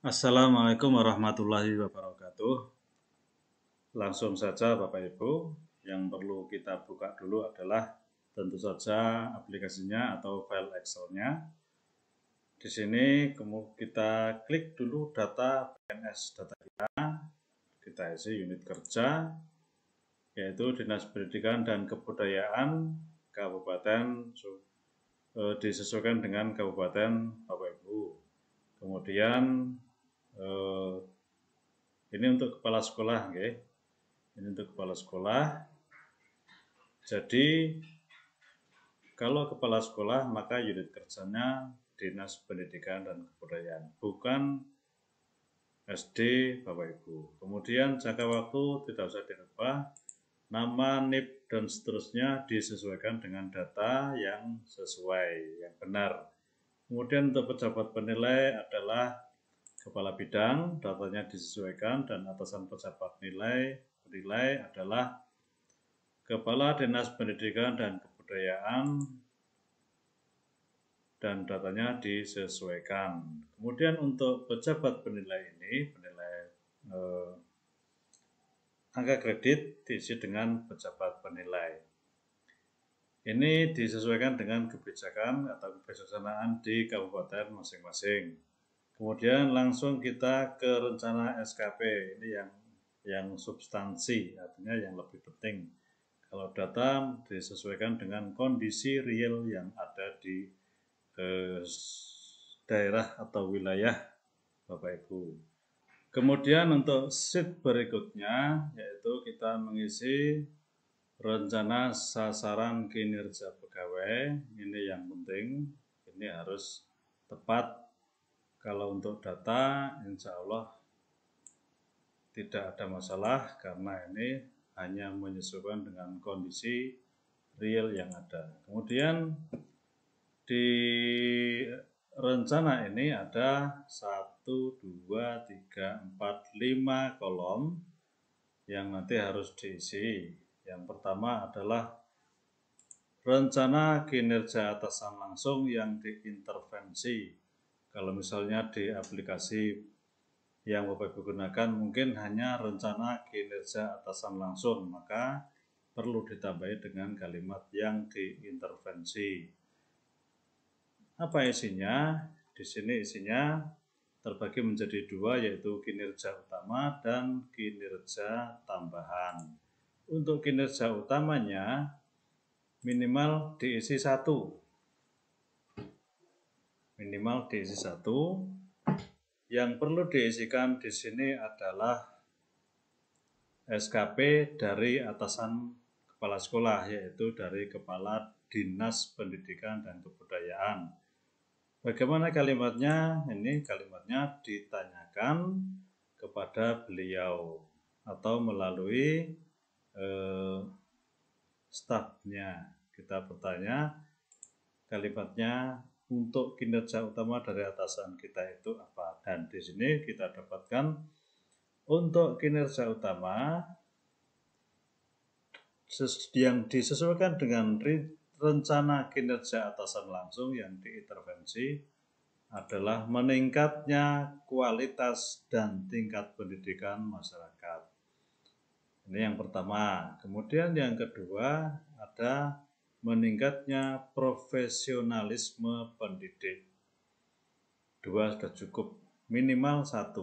Assalamualaikum warahmatullahi wabarakatuh. Langsung saja Bapak Ibu, yang perlu kita buka dulu adalah tentu saja aplikasinya atau file Excel-nya. Di sini kemudian kita klik dulu data PNS, data kita isi unit kerja, yaitu Dinas Pendidikan dan Kebudayaan Kabupaten, disesuaikan dengan Kabupaten Bapak Ibu. Kemudian ini untuk kepala sekolah, okay? Ini untuk kepala sekolah. Jadi kalau kepala sekolah maka unit kerjanya Dinas Pendidikan dan Kebudayaan, bukan SD Bapak Ibu. Kemudian jangka waktu tidak usah dirubah, nama, NIP dan seterusnya disesuaikan dengan data yang sesuai, yang benar. Kemudian untuk pejabat penilai adalah kepala bidang, datanya disesuaikan, dan atasan pejabat penilai adalah Kepala Dinas Pendidikan dan Kebudayaan, dan datanya disesuaikan. Kemudian untuk pejabat penilai ini, angka kredit diisi dengan pejabat penilai. Ini disesuaikan dengan kebijakan atau kebijaksanaan di kabupaten masing-masing. Kemudian langsung kita ke rencana SKP, ini yang substansi, artinya yang lebih penting. Kalau data disesuaikan dengan kondisi real yang ada di daerah atau wilayah Bapak Ibu. Kemudian untuk sheet berikutnya, yaitu kita mengisi rencana sasaran kinerja pegawai. Ini yang penting, ini harus tepat. Kalau untuk data, insya Allah tidak ada masalah karena ini hanya menyesuaikan dengan kondisi real yang ada. Kemudian di rencana ini ada 1, 2, 3, 4, 5 kolom yang nanti harus diisi. Yang pertama adalah rencana kinerja atasan langsung yang diintervensi. Kalau misalnya di aplikasi yang Bapak Ibu gunakan mungkin hanya rencana kinerja atasan langsung, maka perlu ditambahi dengan kalimat yang diintervensi. Apa isinya? Di sini isinya terbagi menjadi dua, yaitu kinerja utama dan kinerja tambahan. Untuk kinerja utamanya minimal diisi satu. Yang perlu diisikan di sini adalah SKP dari atasan kepala sekolah, yaitu dari Kepala Dinas Pendidikan dan Kebudayaan. Bagaimana kalimatnya? Ini kalimatnya ditanyakan kepada beliau atau melalui stafnya. Kita bertanya kalimatnya untuk kinerja utama dari atasan kita itu apa? Dan di sini kita dapatkan untuk kinerja utama yang disesuaikan dengan rencana kinerja atasan langsung yang diintervensi adalah meningkatnya kualitas dan tingkat pendidikan masyarakat. Ini yang pertama. Kemudian yang kedua ada meningkatnya profesionalisme pendidik. 2 sudah cukup, minimal 1.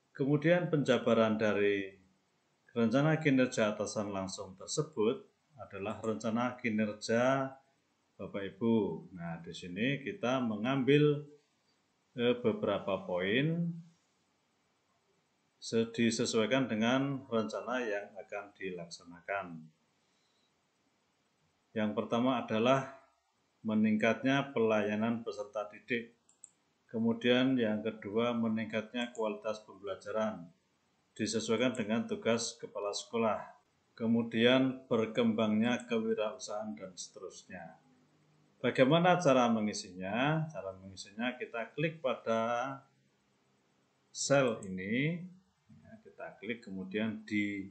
Kemudian penjabaran dari rencana kinerja atasan langsung tersebut adalah rencana kinerja Bapak Ibu. Nah, di sini kita mengambil beberapa poin disesuaikan dengan rencana yang akan dilaksanakan. Yang pertama adalah meningkatnya pelayanan peserta didik. Kemudian yang kedua meningkatnya kualitas pembelajaran disesuaikan dengan tugas kepala sekolah. Kemudian berkembangnya kewirausahaan dan seterusnya. Bagaimana cara mengisinya? Cara mengisinya kita klik pada sel ini, kita klik, kemudian di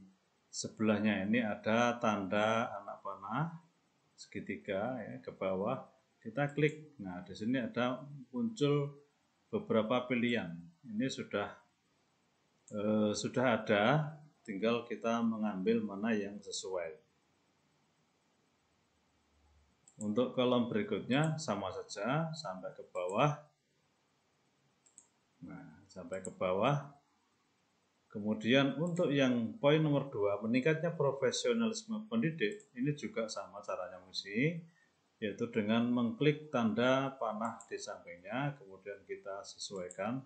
sebelahnya ini ada tanda anak panah segitiga ya, ke bawah kita klik. Nah, di sini ada muncul beberapa pilihan. ini sudah ada, tinggal kita mengambil mana yang sesuai. Untuk kolom berikutnya sama saja, sampai ke bawah. Nah, sampai ke bawah. Kemudian untuk yang poin nomor 2, meningkatnya profesionalisme pendidik, ini juga sama caranya mengisi, yaitu dengan mengklik tanda panah di sampingnya, kemudian kita sesuaikan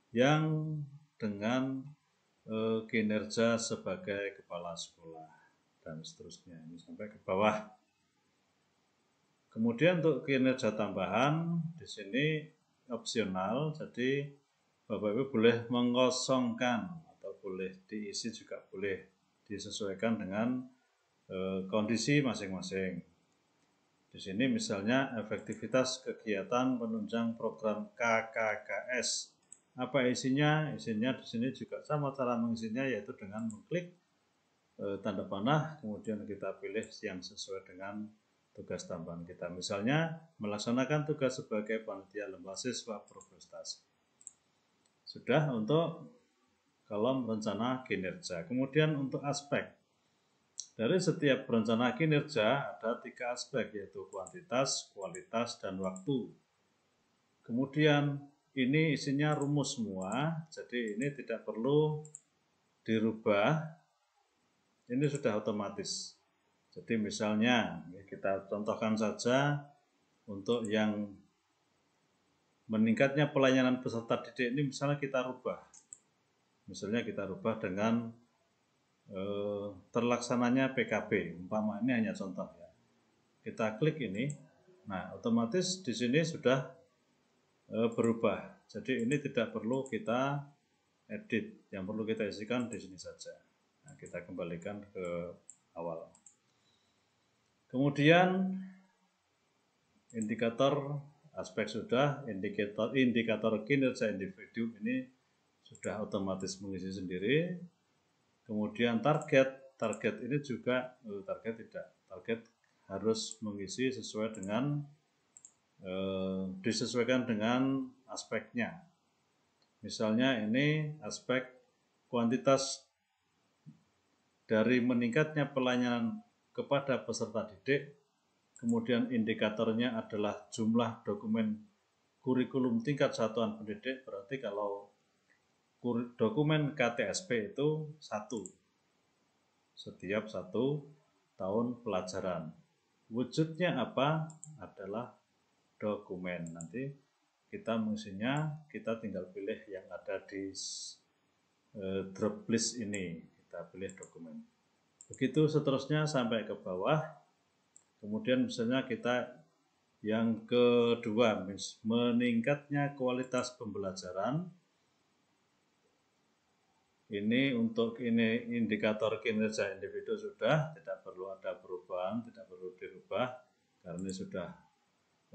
yang dengan kinerja sebagai kepala sekolah dan seterusnya, ini sampai ke bawah. Kemudian untuk kinerja tambahan di sini opsional, jadi Bapak Ibu boleh mengosongkan atau boleh diisi juga boleh, disesuaikan dengan kondisi masing-masing. Di sini misalnya efektivitas kegiatan penunjang program KKKS. Apa isinya? Isinya di sini juga sama cara mengisinya, yaitu dengan mengklik tanda panah, kemudian kita pilih yang sesuai dengan tugas tambahan kita. Misalnya melaksanakan tugas sebagai panitia lomba siswa berprestasi. Sudah untuk kolom rencana kinerja. Kemudian untuk aspek. Dari setiap rencana kinerja ada 3 aspek, yaitu kuantitas, kualitas, dan waktu. Kemudian ini isinya rumus semua, jadi ini tidak perlu dirubah, ini sudah otomatis. Jadi misalnya kita contohkan saja untuk yang meningkatnya pelayanan peserta didik ini, misalnya kita rubah. Misalnya kita rubah dengan terlaksananya PKB, umpama ini hanya contoh ya. Kita klik ini, nah otomatis di sini sudah berubah. Jadi ini tidak perlu kita edit, yang perlu kita isikan di sini saja. Nah, kita kembalikan ke awal. Kemudian indikator aspek sudah, indikator kinerja individu ini sudah otomatis mengisi sendiri. Kemudian target ini juga target harus mengisi sesuai dengan disesuaikan dengan aspeknya. Misalnya ini aspek kuantitas dari meningkatnya pelayanan kepada peserta didik, kemudian indikatornya adalah jumlah dokumen kurikulum tingkat satuan pendidik, berarti kalau dokumen KTSP itu 1 setiap 1 tahun pelajaran. Wujudnya apa? Adalah dokumen. Nanti kita mengisinya, kita tinggal pilih yang ada di drop list ini, kita pilih dokumen. Begitu seterusnya sampai ke bawah. Kemudian misalnya kita yang kedua, meningkatnya kualitas pembelajaran. Ini untuk indikator kinerja individu sudah, tidak perlu ada perubahan, tidak perlu dirubah karena ini sudah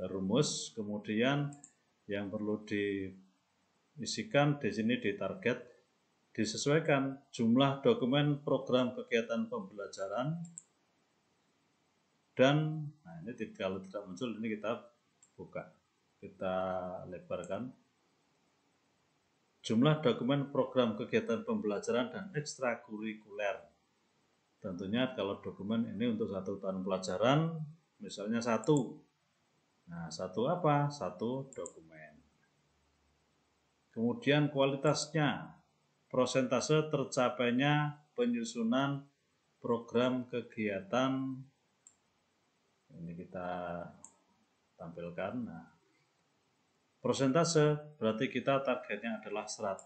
rumus. Kemudian yang perlu diisikan di sini di target, disesuaikan jumlah dokumen program kegiatan pembelajaran, dan nah ini kalau tidak muncul ini kita buka, kita lebarkan. Jumlah dokumen program kegiatan pembelajaran dan ekstrakurikuler. Tentunya kalau dokumen ini untuk 1 tahun pelajaran, misalnya 1. Nah, 1 apa? 1 dokumen. Kemudian kualitasnya, prosentase tercapainya penyusunan program kegiatan. Ini kita tampilkan. Nah, prosentase berarti kita targetnya adalah 100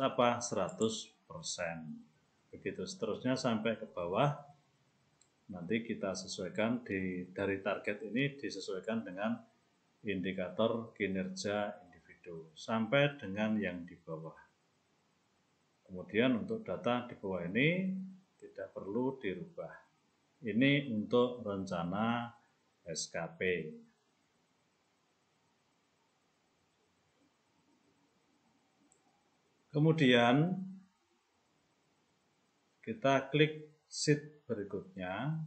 apa? 100%. Begitu seterusnya sampai ke bawah. Nanti kita sesuaikan dari target ini disesuaikan dengan indikator kinerja individu sampai dengan yang di bawah. Kemudian untuk data di bawah ini tidak perlu dirubah. Ini untuk rencana SKP. Kemudian kita klik sheet berikutnya,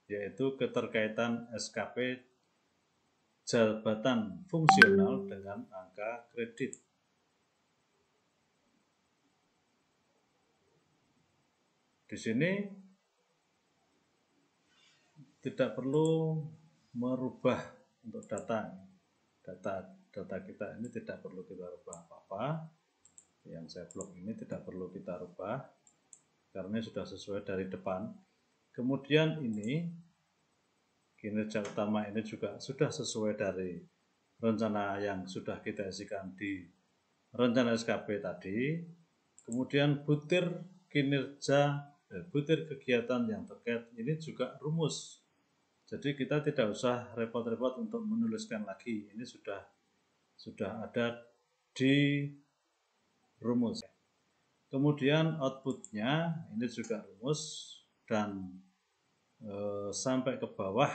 yaitu keterkaitan SKP jabatan fungsional dengan angka kredit. di sini tidak perlu merubah untuk data kita ini, tidak perlu kita rubah apa-apa. Yang saya blok ini tidak perlu kita rubah karena sudah sesuai dari depan. Kemudian ini kinerja utama ini juga sudah sesuai dari rencana yang sudah kita isikan di rencana SKP tadi. Kemudian butir kinerja, butir kegiatan yang terkait ini juga rumus. Jadi kita tidak usah repot-repot untuk menuliskan lagi. Ini sudah ada di rumus. Kemudian outputnya ini juga rumus, dan sampai ke bawah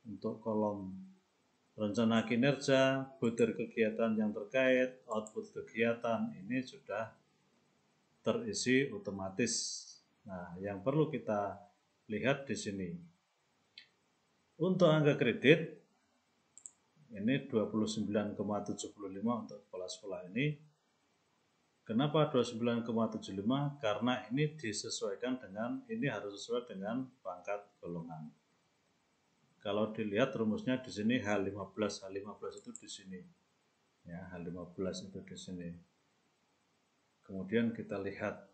untuk kolom rencana kinerja, butir kegiatan yang terkait, output kegiatan ini sudah terisi otomatis. Nah, yang perlu kita lihat di sini. Untuk angka kredit ini 29,75 untuk kepala sekolah ini. Kenapa 29,75? Karena ini disesuaikan dengan, ini harus sesuai dengan pangkat golongan. Kalau dilihat rumusnya di sini H15 itu di sini. Ya, H15 itu di sini. Kemudian kita lihat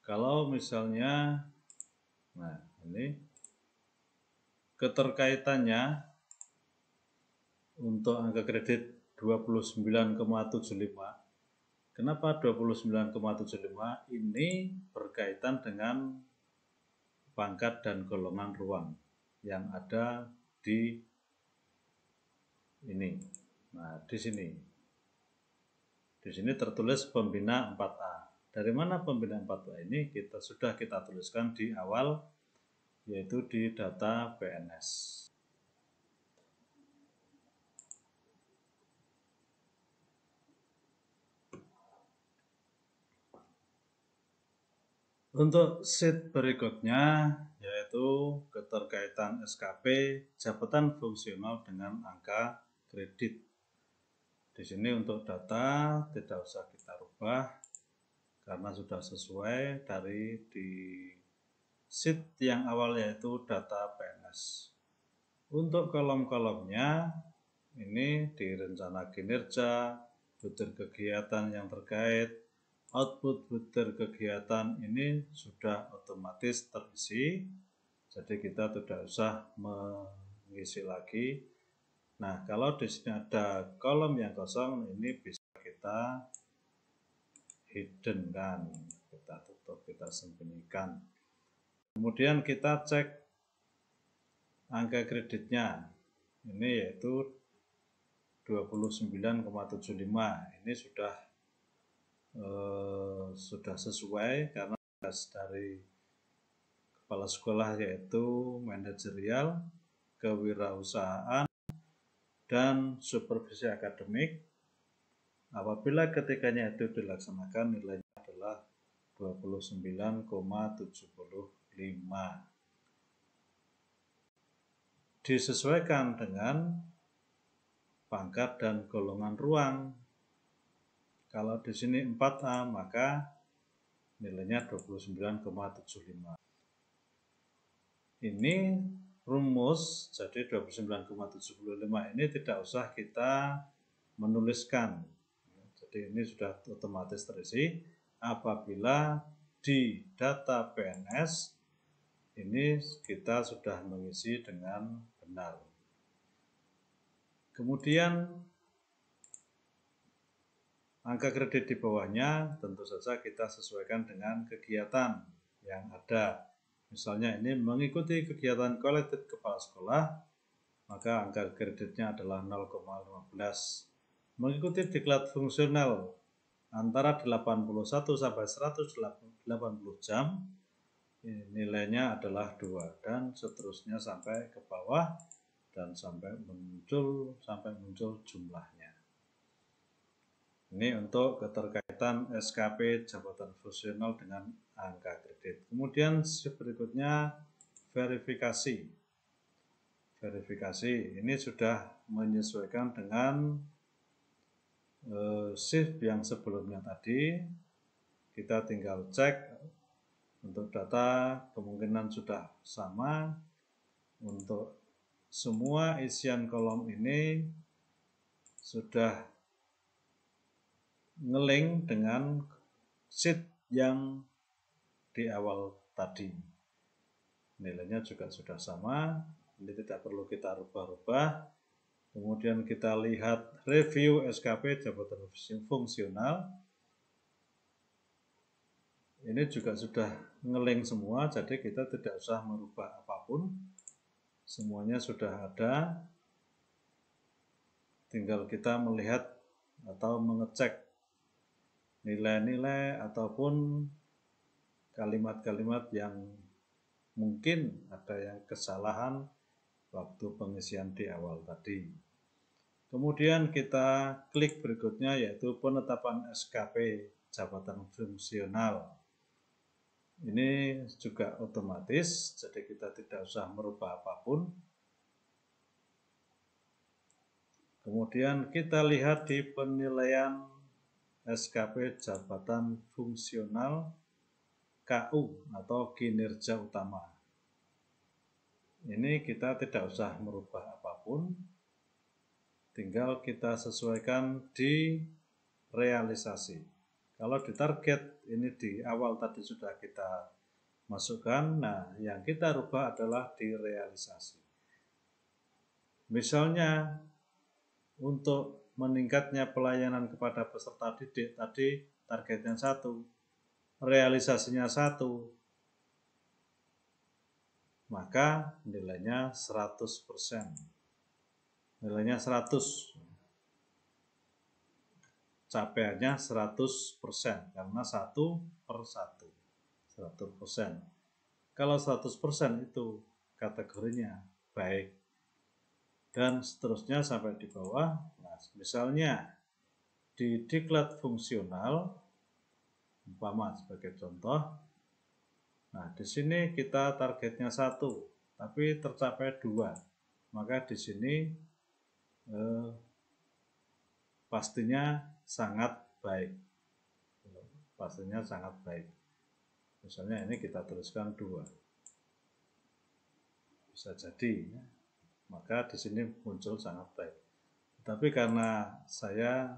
kalau misalnya, nah ini keterkaitannya untuk angka kredit 29,75. Kenapa 29,75? Ini berkaitan dengan pangkat dan golongan ruang yang ada di ini. Nah, di sini. Di sini tertulis pembina 4A. Dari mana pembina 4A ini? Sudah kita tuliskan di awal, yaitu di data PNS. Untuk sheet berikutnya yaitu keterkaitan SKP jabatan fungsional dengan angka kredit. Di sini untuk data tidak usah kita rubah karena sudah sesuai dari di sheet yang awal yaitu data PNS. Untuk kolom-kolomnya ini di rencana kinerja, butir kegiatan yang terkait, output butir kegiatan ini sudah otomatis terisi, jadi kita tidak usah mengisi lagi. Nah, kalau di sini ada kolom yang kosong, ini bisa kita hidden kan, kita tutup, kita sembunyikan. Kemudian kita cek angka kreditnya, ini yaitu 29,75. Ini sudah sesuai karena dari kepala sekolah yaitu manajerial, kewirausahaan, dan supervisi akademik. Apabila ketikanya itu dilaksanakan, nilainya adalah 29,75. Disesuaikan dengan pangkat dan golongan ruang. Kalau di sini 4A, maka nilainya 29,75. Ini rumus, jadi 29,75 ini tidak usah kita menuliskan. Jadi ini sudah otomatis terisi apabila di data PNS ini kita sudah mengisi dengan benar. Kemudian angka kredit di bawahnya tentu saja kita sesuaikan dengan kegiatan yang ada. Misalnya ini mengikuti kegiatan kolektif kepala sekolah, maka angka kreditnya adalah 0,15. Mengikuti diklat fungsional antara 81 sampai 180 jam, nilainya adalah 2, dan seterusnya sampai ke bawah dan sampai muncul jumlahnya. Ini untuk keterkaitan SKP jabatan fungsional dengan angka kredit. Kemudian berikutnya verifikasi. verifikasi. Ini sudah menyesuaikan dengan shift yang sebelumnya tadi. Kita tinggal cek untuk data, kemungkinan sudah sama. Untuk semua isian kolom ini sudah nge-link dengan sheet yang di awal tadi. Nilainya juga sudah sama, ini tidak perlu kita rubah-rubah. Kemudian kita lihat review SKP jabatan fungsional. Ini juga sudah nge-link semua, jadi kita tidak usah merubah apapun. Semuanya sudah ada. Tinggal kita melihat atau mengecek nilai-nilai ataupun kalimat-kalimat yang mungkin ada yang kesalahan waktu pengisian di awal tadi. Kemudian kita klik berikutnya, yaitu penetapan SKP jabatan fungsional. Ini juga otomatis, jadi kita tidak usah merubah apapun. Kemudian kita lihat di penilaian SKP jabatan fungsional KU atau kinerja utama. Ini kita tidak usah merubah apapun, tinggal kita sesuaikan di realisasi. Kalau di target, ini di awal tadi sudah kita masukkan, nah yang kita rubah adalah di realisasi. Misalnya, untuk meningkatnya pelayanan kepada peserta didik tadi targetnya 1, realisasinya 1, maka nilainya 100%. Nilainya 100. Capaiannya 100% karena 1/1. 100%. Kalau 100% itu kategorinya baik. Dan seterusnya sampai di bawah. Nah, misalnya di diklat fungsional, umpama sebagai contoh. Nah, di sini kita targetnya 1, tapi tercapai 2. Maka di sini pastinya sangat baik. Pastinya sangat baik. Misalnya ini kita tuliskan 2. Bisa jadi, maka di sini muncul sangat baik. Tapi karena saya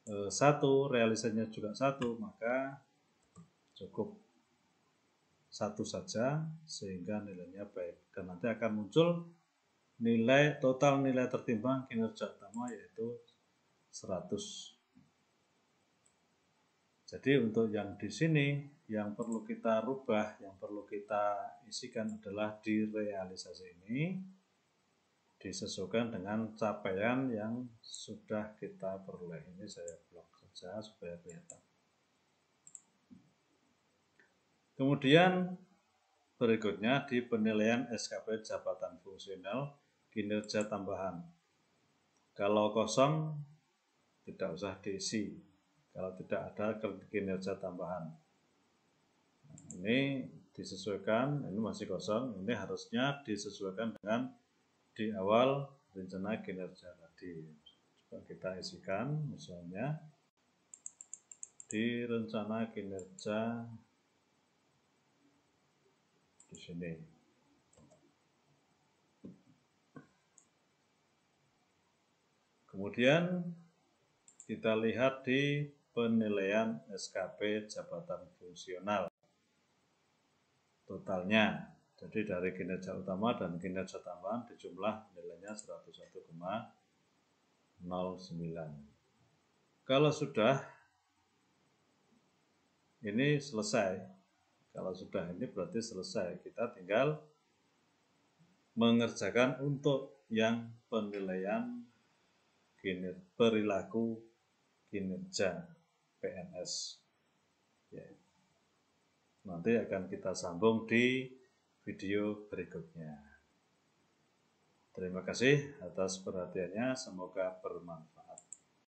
1, realisasinya juga 1, maka cukup 1 saja sehingga nilainya baik. Dan nanti akan muncul nilai total nilai tertimbang kinerja utama yaitu 100. Jadi untuk yang di sini yang perlu kita rubah, yang perlu kita isikan adalah di realisasi ini disesuaikan dengan capaian yang sudah kita peroleh. Ini saya blok saja supaya kelihatan. Kemudian berikutnya di penilaian SKP jabatan fungsional kinerja tambahan. Kalau kosong tidak usah diisi. Kalau tidak ada kinerja tambahan. Nah, ini disesuaikan, ini masih kosong, ini harusnya disesuaikan dengan di awal rencana kinerja tadi. Coba kita isikan, misalnya di rencana kinerja di sini. Kemudian kita lihat di penilaian SKP jabatan fungsional. Totalnya, jadi dari kinerja utama dan kinerja tambahan dijumlah nilainya 101,09. Kalau sudah, ini selesai. Kalau sudah ini berarti selesai. Kita tinggal mengerjakan untuk yang penilaian perilaku kinerja PNS. Ya. Nanti akan kita sambung di video berikutnya. Terima kasih atas perhatiannya, semoga bermanfaat.